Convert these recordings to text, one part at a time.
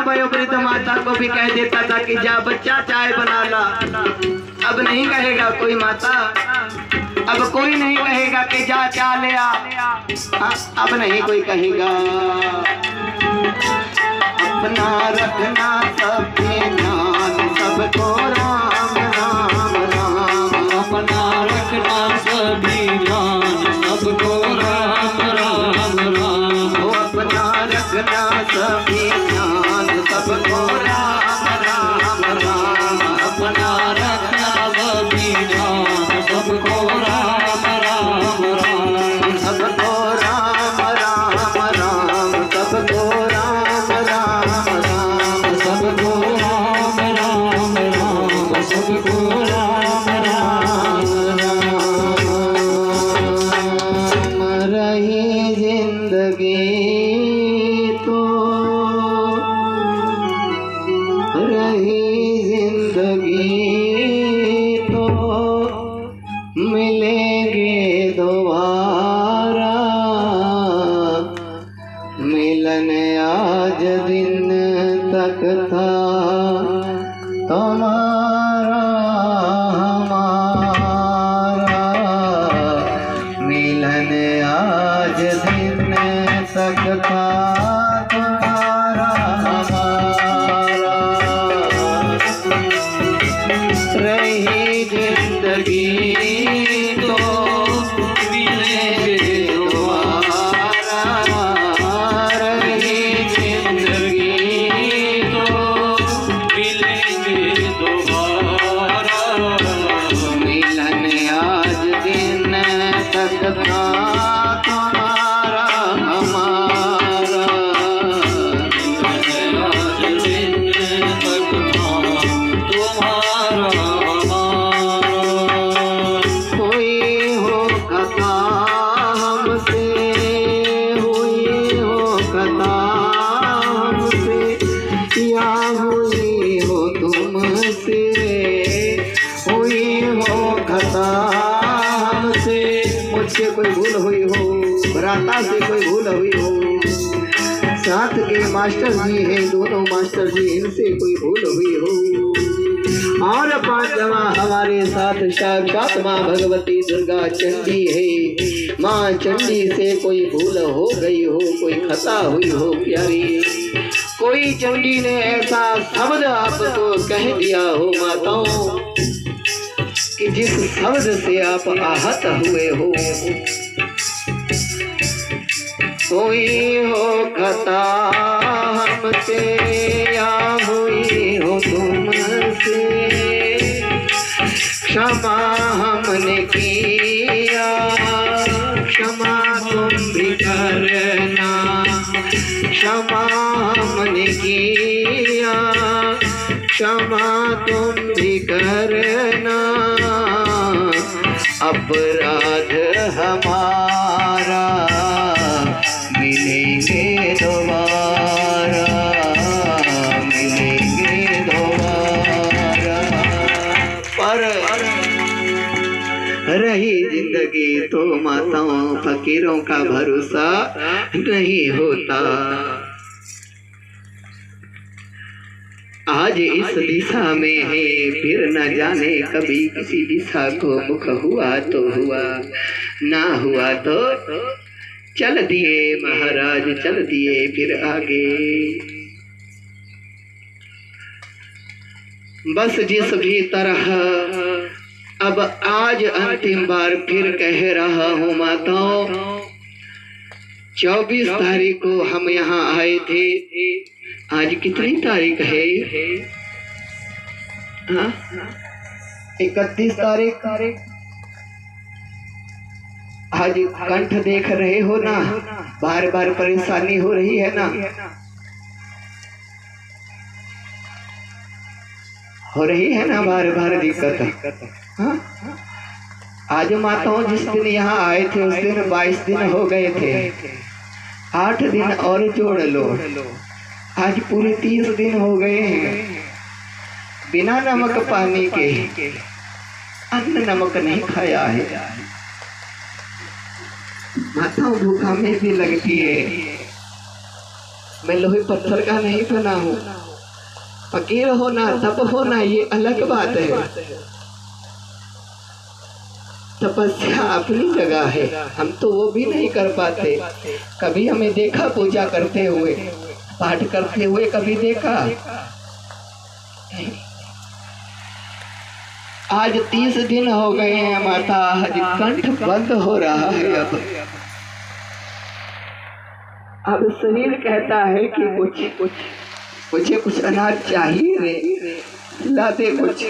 वयोवृद्ध माता को भी कह देता था कि जा बच्चा चाय बना ला। अब नहीं कहेगा कोई माता, अब कोई नहीं कहेगा कि जा चाय ले आ। अब नहीं कोई कहेगा। अपना रखना सबके ध्यान, सबको राम राम राम। अपना रखना सभी ध्यान, सबको राम राम राम। अपना रखना सभी ध्यान, सबको राम राम राम। अपना रखना सभी ध्यान, सबको राम राम राम। सबको राम राम राम, सबको राम राम राम। सबको राम राम राम, सबको राम राम राम। रही जिंदगी तो रही जिंदगी तो मिलेंगे दोबारा। मिलन आज दिन तक था तुम्हारा हमारा। मिलन आज दिन तक था तुम्हारा हमारा। रही जिंदगी तो मिलेंगे दोबारा। रही जिंदगी तो मिलेंगे दोबारा। मिलन आज दिन तक था तुम्हारा हमारा। आज दिन तक था तुम्हारा हमारा। हुई हो कथा हमसे, हुई हो कथा हमसे, या हुई हो तुमसे। हुई हो कथा हमसे, मुझसे कोई भूल हुई हो, भ्राता से कोई भूल हुई हो। साथ के मास्टर जी हैं, दोनों मास्टर जी, इनसे कोई भूल हुई हो। और पांचवा हमारे साथ साक्षात माँ भगवती दुर्गा चंडी है। माँ चंडी से कोई भूल हो गई हो, कोई खता हुई हो प्यारी, कोई चंडी ने ऐसा शब्द आपको कह दिया हो माताओं कि जिस शब्द से आप आहत हुए हो। कोई हो खता हमसे, या हुई हो तुमसे, क्षमा हमने किया, क्षमा तुम भी करना। क्षमा हमने किया, क्षमा तुम भी करना। अपराध हमारा मिलेंगे दोबारा, मिलेंगे दोबारा। पर रही जिंदगी तो माताओं फकीरों का भरोसा नहीं होता। आज इस दिशा में है, फिर न जाने कभी किसी दिशा को मुख हुआ तो हुआ, ना हुआ तो चल दिए महाराज, चल दिए फिर आगे। बस जिस भी तरह अब आज अंतिम बार फिर कह रहा हूँ माताओं, 24 तारीख को हम यहाँ आए थे। आज कितनी तारीख है? हाँ, 31 तारीख। आज कंठ देख रहे हो ना, बार बार परेशानी हो रही है ना, हो रही है ना, बार बार दिक्कत। हाँ? आज माताओं जिस दिन यहाँ आए थे उस दिन 22 दिन हो गए थे, 8 दिन और जोड़ लो, आज पूरे 30 दिन हो गए हैं बिना नमक पानी के, अन्न नमक नहीं खाया है। माताओं भूखा में भी लगती है, मैं लोहे पत्थर का नहीं बना हूँ। फकीर होना तप होना ये अलग बात है। तपस्या अपनी जगह है, हम तो वो भी नहीं कर पाते। कभी हमें देखा पूजा करते हुए, पाठ करते हुए कभी देखा? आज 30 दिन हो गए हैं माता, आज कंठ बंद हो रहा है। अब शरीर कहता है कि मुझे कुछ अनाज चाहिए रे, ला दे कुछ।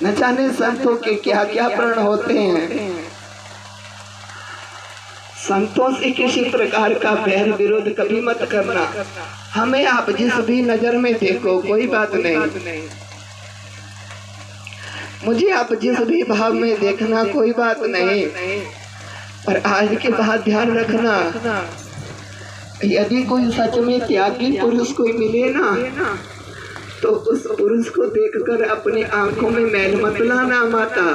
न जाने संतों के क्या क्या प्रण होते हैं। संतों से किसी प्रकार का बैर विरोध कभी मत करना। हमें आप जिस भी नजर में देखो कोई बात नहीं, मुझे आप जिस भी भाव में देखना कोई बात नहीं। पर आज के बाद ध्यान रखना, यदि कोई सच में त्यागी पुरुष कोई मिले ना, तो उस पुरुष को देखकर अपनी आंखों में मैल मत लाना माता।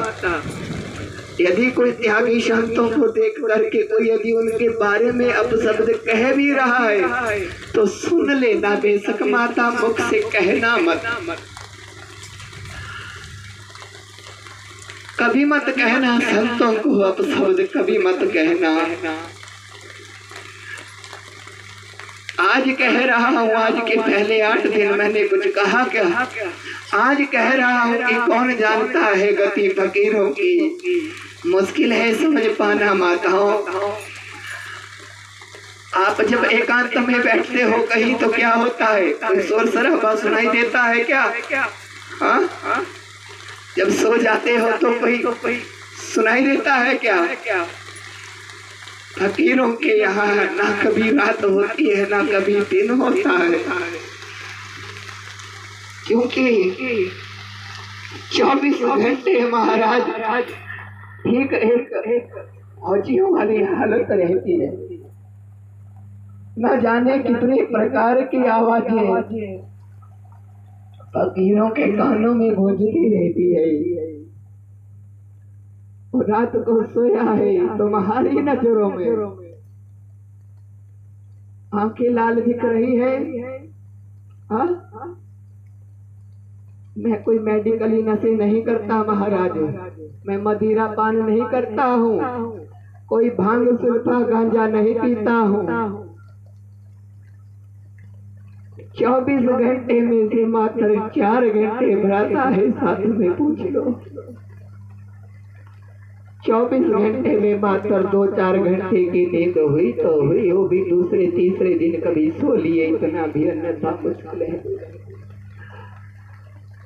यदि कोई त्यागी संतों को देख करके कोई यदि उनके बारे में अपशब्द कह भी रहा है तो सुन लेना बेशक माता, मुख से कहना मत। कभी मत कहना संतों को अपशब्द, कभी मत कहना। आज कह रहा हूँ, आज के पहले 8 दिन मैंने कुछ कहा क्या? आज कह रहा हूँ कि कौन जानता है गति फकीरों की, मुश्किल है समझ पाना माताओं। आप जब एकांत में बैठते हो कहीं तो क्या होता है? कोई शोर शराबा सुनाई देता है क्या? हाँ? जब सो जाते हो तो कोई सुनाई देता है क्या? फकीरों के यहाँ ना कभी रात होती है ना कभी दिन होता है, क्योंकि 24 घंटे महाराज ठीक एक फौजियों वाली हालत रहती है। न जाने कितने प्रकार की आवाजें फकीरों के कानों में गूंजती रहती है। रात को सोया है तुम्हारी नजरों में आंखें लाल दिख रही है। मैं कोई मेडिकली नशे नहीं करता महाराज, मैं मदिरा पान नहीं करता हूँ, कोई भांग सुल्फा गांजा नहीं पीता हूँ। 24 घंटे में से मात्र 4 घंटे भराता है, साथ में पूछ लो। 24 घंटे में मात्र 2-4 घंटे की नींद हुई तो हुई, वो भी दूसरे तीसरे दिन कभी सो लिए, इतना भी अन्यथा मुश्किल है।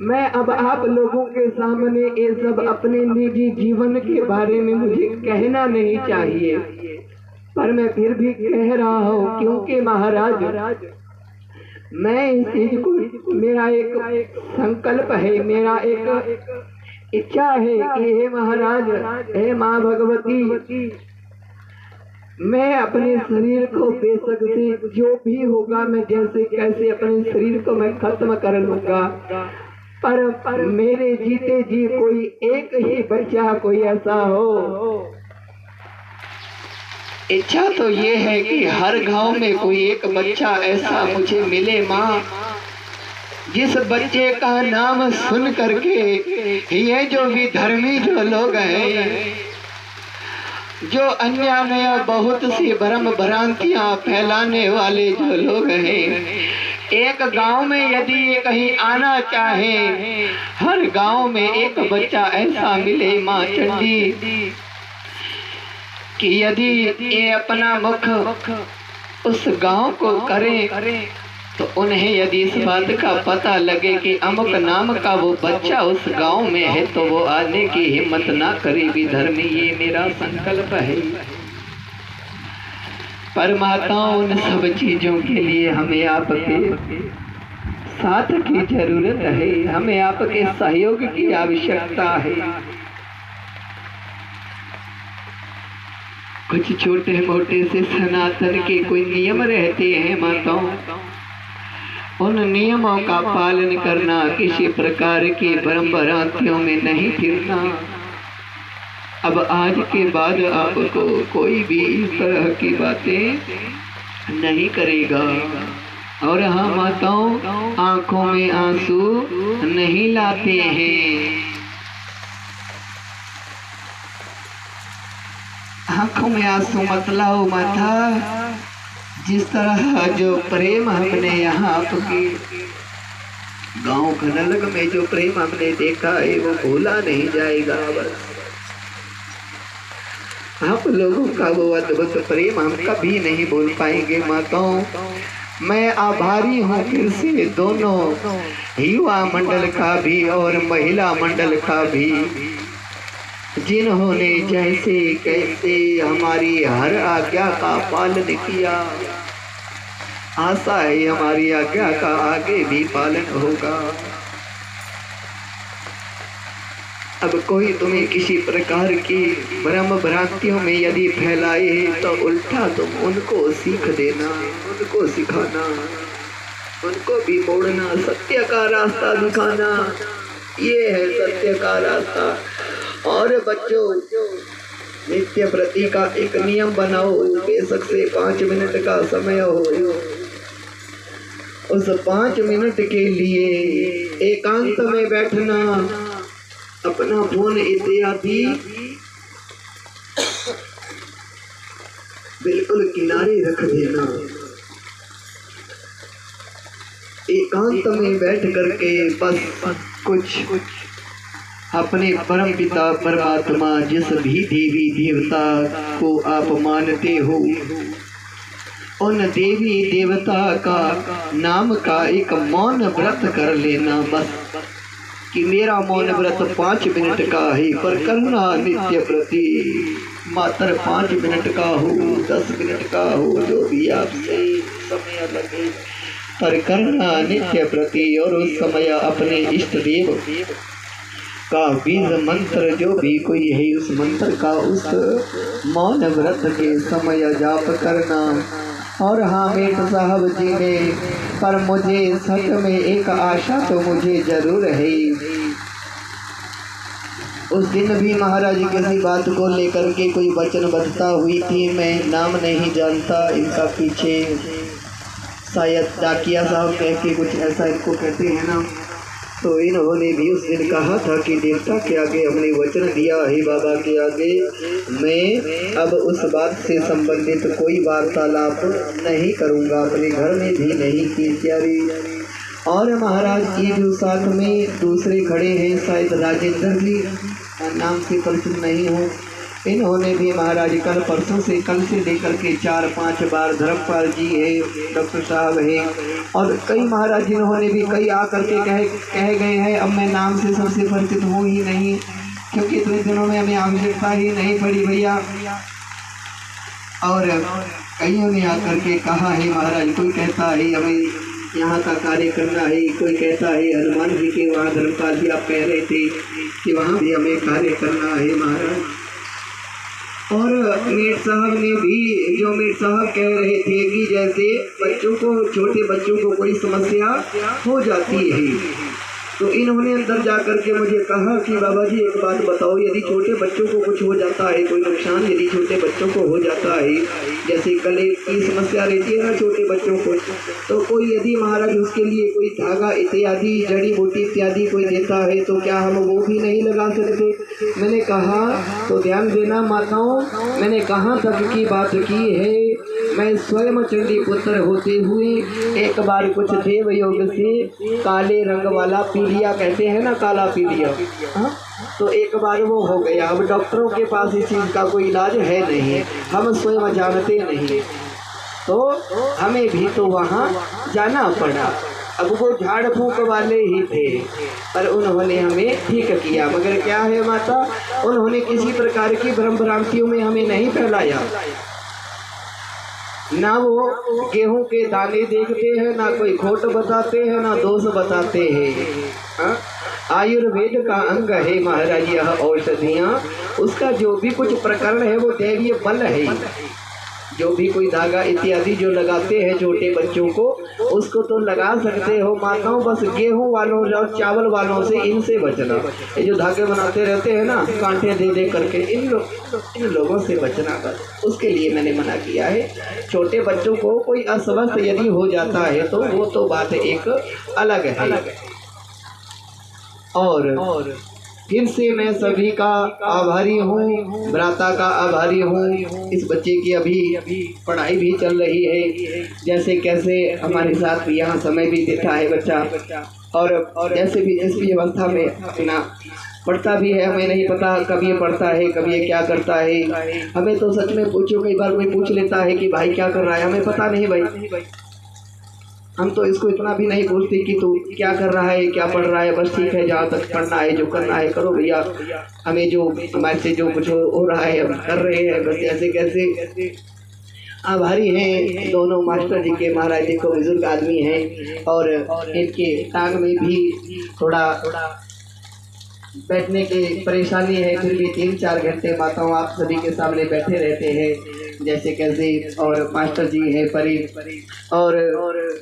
मैं अब आप लोगों के सामने ये सब अपने निजी जीवन के बारे में मुझे कहना नहीं चाहिए, पर मैं फिर भी कह रहा हूँ, क्योंकि महाराज मैं इस चीज को, मेरा एक संकल्प है, मेरा एक इच्छा है कि हे महाराज, हे माँ भगवती, मैं अपने शरीर को बेशक से जो भी होगा, मैं जैसे कैसे अपने शरीर को मैं खत्म कर लूंगा, पर मेरे जीते जी कोई एक ही बच्चा कोई ऐसा हो। इच्छा तो ये है कि हर गांव में कोई एक बच्चा ऐसा मुझे मिले माँ, जिस बच्चे का नाम सुन करके ये जो विधर्मी जो लोग हैं, जो अन्याय बहुत सी भ्रम भ्रांतियां फैलाने वाले जो लोग हैं, एक गांव में यदि ये कहीं आना चाहे, हर गांव में एक बच्चा ऐसा मिले माँ चंडी कि यदि ये अपना मुख उस गांव को करे तो उन्हें यदि इस बात का पता लगे कि अमुक नाम का वो बच्चा उस गांव में है, तो वो आने की हिम्मत ना करे विधर्मी। ये मेरा संकल्प है। परमात्माओं उन सब चीजों के लिए हमें आपके साथ की जरूरत है, हमें आपके सहयोग की आवश्यकता है। कुछ छोटे मोटे से सनातन के कोई नियम रहते हैं माताओं, उन नियमों का पालन करना, किसी प्रकार की भ्रम भ्रांतियों में नहीं फिरना। अब आज के बाद आपको कोई भी इस तरह की बातें नहीं करेगा। और हम माताओं आंखों में आंसू नहीं लाते हैं। आंखों में आंसू मत लाओ माता। जिस तरह जो प्रेम हमने यहाँ आपके गांव खनलग में जो प्रेम हमने देखा है वो भूला नहीं जाएगा। बस आप लोगों का वो अद्भुत प्रेम हम कभी नहीं भूल पाएंगे माताओं। मैं आभारी हूँ फिर से दोनों युवा मंडल का भी और महिला मंडल का भी, जिन्होंने जैसे कैसे हमारी हर आज्ञा का पालन किया। आशा है हमारी आज्ञा का आगे भी पालन होगा। अब कोई तुम्हें किसी प्रकार की भ्रम भ्रांतियों में यदि फैलाए तो उल्टा तुम उनको सीख देना, उनको सिखाना, उनको भी मोड़ना, सत्य का रास्ता दिखाना। ये है सत्य का रास्ता। और बच्चों, नित्य प्रति का एक नियम बनाओ। बेशक से 5 मिनट का समय हो, उस 5 मिनट के लिए एकांत में बैठना, अपना फोन इत्यादि बिल्कुल किनारे रख देना। एकांत में बैठ करके बस कुछ अपने परम पिता परमात्मा, जिस भी देवी देवता को आप मानते हो, उन देवी देवता का नाम का एक मौन व्रत कर लेना। बस कि मेरा मौन व्रत 5 मिनट का है, पर करना नित्य प्रति मात्र 5 मिनट का हो, 10 मिनट का हो, जो भी आपसे समय लगे, पर करना नित्य प्रति। और उस समय अपने इष्ट देव का बीज मंत्र जो भी कोई है, उस मंत्र का उस मौन व्रत के समय जाप करना। और हाँ मेट साहब जी ने, पर मुझे सच में एक आशा तो मुझे जरूर है। उस दिन भी महाराज किसी बात को लेकर के कोई वचनबद्धता हुई थी, मैं नाम नहीं जानता इनका, पीछे शायद डाकिया साहब कह के कुछ ऐसा इनको कहते हैं ना। तो इन्होंने भी उस दिन कहा था कि देवता के आगे हमने वचन दिया है, बाबा के आगे मैं अब उस बात से संबंधित कोई वार्तालाप नहीं करूंगा, अपने घर में भी नहीं की तैयारी। और महाराज जी भी साथ में दूसरे खड़े हैं, शायद राजेंद्र जी नाम से परिचित नहीं हो। इन्होंने भी महाराज कल परसों से, कल से लेकर के 4-5 बार, धर्मपाल जी है, डॉक्टर साहब है, और कई महाराज जिन्होंने भी कई आकर के कह गए हैं। अब मैं नाम से सबसे परिचित हूँ ही नहीं, क्योंकि इतने दिनों में हमें आवश्यकता ही नहीं पड़ी भैया। और कईयों ने आकर के कहा है महाराज, कोई कहता है हमें यहाँ का कार्य करना है, कोई कहता है हनुमान जी के वहाँ, धर्मपाल जी आप कह रहे थे कि वहाँ भी हमें कार्य करना है महाराज। और मेट साहब ने भी, जो मेट साहब कह रहे थे कि जैसे बच्चों को, छोटे बच्चों को कोई समस्या हो जाती है, तो इन्होंने अंदर जाकर के मुझे कहा कि बाबा जी एक बात बताओ, यदि छोटे बच्चों को कुछ हो जाता है, कोई नुकसान यदि छोटे बच्चों को हो जाता है, जैसे गले की समस्या रहती है ना छोटे बच्चों को, तो कोई यदि महाराज उसके लिए कोई धागा इत्यादि, जड़ी बूटी इत्यादि कोई देता है, तो क्या हम वो भी नहीं लगा सकते? मैंने कहा तो ध्यान देना माताओं, मैंने कहाँ तक की बात की है। मैं स्वयं चंडी पुत्र होते हुए एक बार कुछ देव योग से काले रंग वाला पीलिया कहते हैं ना, काला पीलिया, तो एक बार वो हो गया। अब डॉक्टरों के पास इस चीज़ का कोई इलाज है नहीं, हम स्वयं जानते नहीं, तो हमें भी तो वहाँ जाना पड़ा। अब वो झाड़ फूक वाले ही थे, पर उन्होंने हमें ठीक किया। मगर क्या है माता, उन्होंने किसी प्रकार की भ्रम भ्रांतियों में हमें नहीं फैलाया। ना वो गेहूं के दाने देखते हैं, ना कोई खोट बताते हैं, ना दोष बताते हैं। आयुर्वेद का अंग है महाराज यह औषधियाँ, उसका जो भी कुछ प्रकरण है वो दैवीय बल है। जो भी कोई धागा इत्यादि जो लगाते हैं छोटे बच्चों को, उसको तो लगा सकते हो माताओं, बस गेहूं वालों और चावल वालों से इनसे बचना। ये जो धागे बनाते रहते हैं ना कांटे दे दे करके, इन लोगों से बचना, बस उसके लिए मैंने मना किया है। छोटे बच्चों को कोई अस्वस्थ यदि हो जाता है तो वो तो बात एक अलग है। और फिर से मैं सभी का आभारी हूँ, भ्राता का आभारी हूँ। इस बच्चे की अभी पढ़ाई भी चल रही है, जैसे कैसे हमारे साथ भी यहाँ समय भी देता है बच्चा, और जैसे भी जिस भी अवस्था में अपना पढ़ता भी है। हमें नहीं पता कब ये पढ़ता है, कब ये क्या करता है। हमें तो सच में पूछो, कई बार कोई पूछ लेता है कि भाई क्या कर रहा है, हमें पता नहीं भाई। हम तो इसको इतना भी नहीं पूछते कि तू क्या कर रहा है, क्या पढ़ रहा है, बस ठीक है, जहाँ तक पढ़ना है जो करना है करो भैया, हमें जो हमारे से जो कुछ हो रहा है हम कर रहे हैं, बस ऐसे कैसे। आभारी हैं दोनों मास्टर जी के, महाराज जी को बुजुर्ग आदमी हैं और इनके टांग में भी थोड़ा बैठने की परेशानी है, फिर भी 3-4 घंटे माताओं आप सभी के सामने बैठे रहते हैं जैसे कैसे। और मास्टर जी हैं परी, और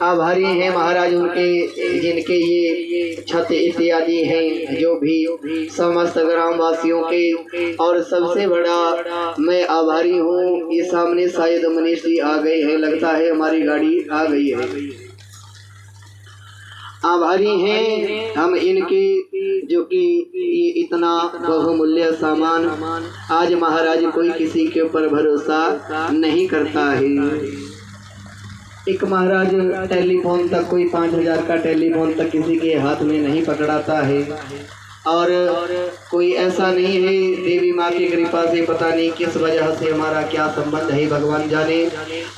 आभारी हैं महाराज उनके जिनके ये छत इत्यादि हैं, जो भी समस्त ग्रामवासियों के। और सबसे बड़ा मैं आभारी हूँ, ये सामने शायद मनीष जी आ गए हैं, लगता है हमारी गाड़ी आ गई है। आभारी हैं हम इनके, जो कि ये इतना बहुमूल्य सामान, आज महाराज कोई किसी के ऊपर भरोसा नहीं करता है। एक महाराज टेलीफोन तक, कोई 5,000 का टेलीफोन तक किसी के हाथ में नहीं पकड़ाता है। और कोई ऐसा नहीं है, देवी माँ की कृपा से पता नहीं किस वजह से हमारा क्या संबंध है, भगवान जाने।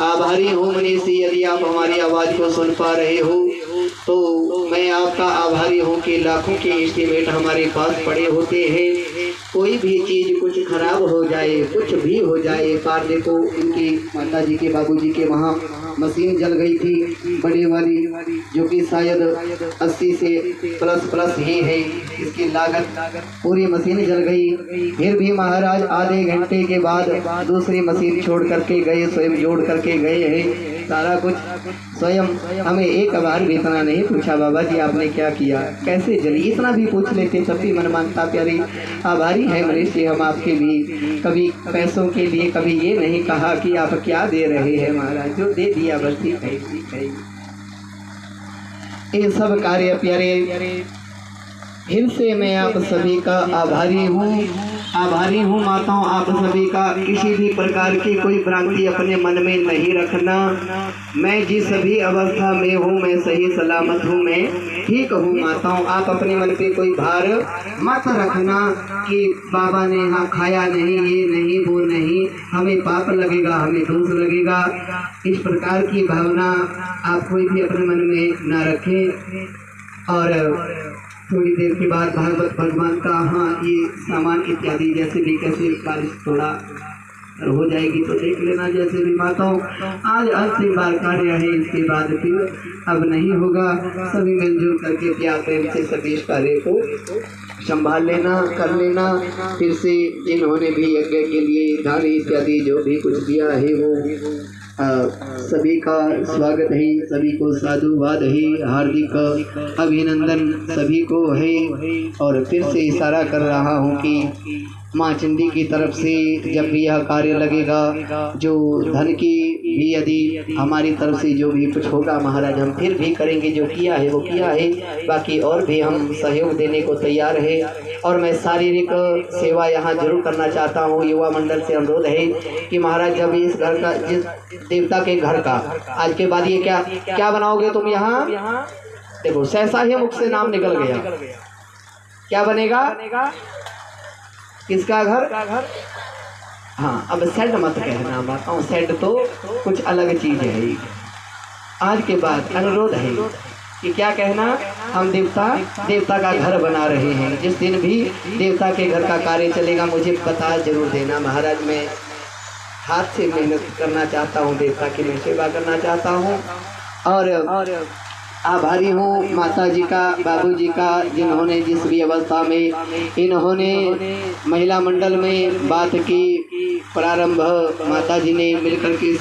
आभारी हूँ मनीष जी, यदि आप हमारी आवाज़ को सुन पा रहे हो तो मैं आपका आभारी हूँ कि लाखों के एस्टीमेट हमारे पास पड़े होते हैं। कोई भी चीज़ कुछ खराब हो जाए, कुछ भी हो जाए, पार देखो इनकी माता जी के बाबूजी के वहाँ मशीन जल गई थी बड़ी वाली, जो कि शायद 80 से प्लस ही है इसकी लागत, पूरी मशीन जल गई। फिर भी महाराज आधे घंटे के बाद दूसरी मशीन छोड़ करके गए, स्वयं जोड़ करके गए हैं सारा कुछ स्वयं। हमें एक बार भी इतना नहीं पूछा बाबा जी आपने क्या किया, कैसे जली, इतना भी पूछ लेते तब भी मन मानता प्यारी। आभारी है मनीष जी हम आपके भी, कभी पैसों के लिए कभी ये नहीं कहा कि आप क्या दे रहे हैं महाराज, जो दे दिया बस ठीक है ठीक है। ये सब कार्य प्यारे, फिर से मैं आप सभी का आभारी हूँ माताओं, आप सभी का किसी भी प्रकार की कोई भ्रांति अपने मन में नहीं रखना। मैं जिस भी अवस्था में हूँ मैं सही सलामत हूँ, मैं ठीक हूँ माताओं। आप अपने मन पे कोई भार मत रखना कि बाबा ने यहाँ खाया नहीं, ये नहीं, वो नहीं, हमें पाप लगेगा, हमें दोष लगेगा। इस प्रकार की भावना आप कोई भी अपने मन में ना रखें। और थोड़ी देर के बाद भागवत भगवान का ये सामान इत्यादि जैसे भी कैसे बारिश थोड़ा हो जाएगी तो देख लेना, जैसे भी माताओं आज अंतिम बार कार्य है, इसके बाद फिर अब नहीं होगा। सभी मिलजुल करके प्यार प्रेम से सभी इस कार्य को संभाल लेना, कर लेना। फिर से जिन्होंने भी यज्ञ के लिए दान इत्यादि जो भी कुछ दिया है वो सभी का स्वागत है, सभी को साधुवाद है, हार्दिक अभिनंदन सभी को है। और फिर से इशारा कर रहा हूँ कि माँ चंडी की तरफ से जब भी यह कार्य लगेगा, जो धन की भी यदि हमारी तरफ से जो भी कुछ होगा महाराज हम फिर भी करेंगे, जो किया है वो किया है, बाकी और भी हम सहयोग देने को तैयार है। और मैं शारीरिक सेवा यहाँ जरूर करना चाहता हूँ। युवा मंडल से अनुरोध है कि महाराज जब इस घर का, जिस देवता के घर का आज के बाद ये क्या बनाओगे तुम यहाँ, देखो सहसा ही मुख से नाम निकल गया, क्या बनेगा, किसका घर। हाँ अब सेड मत कहना बताओ, सेड तो कुछ अलग चीज है। आज के बाद अनुरोध है कि क्या कहना, हम देवता का घर बना रहे हैं। जिस दिन भी देवता के घर का कार्य चलेगा मुझे बता जरूर देना महाराज। मैं हाथ से मेहनत करना चाहता हूँ, देवता की मैं सेवा करना चाहता हूँ। और आभारी हूँ माता जी का, बाबू जी का, जिन्होंने जिस भी अवस्था में इन्होंने महिला मंडल में बात की, प्रारंभ माता जी ने मिलकर के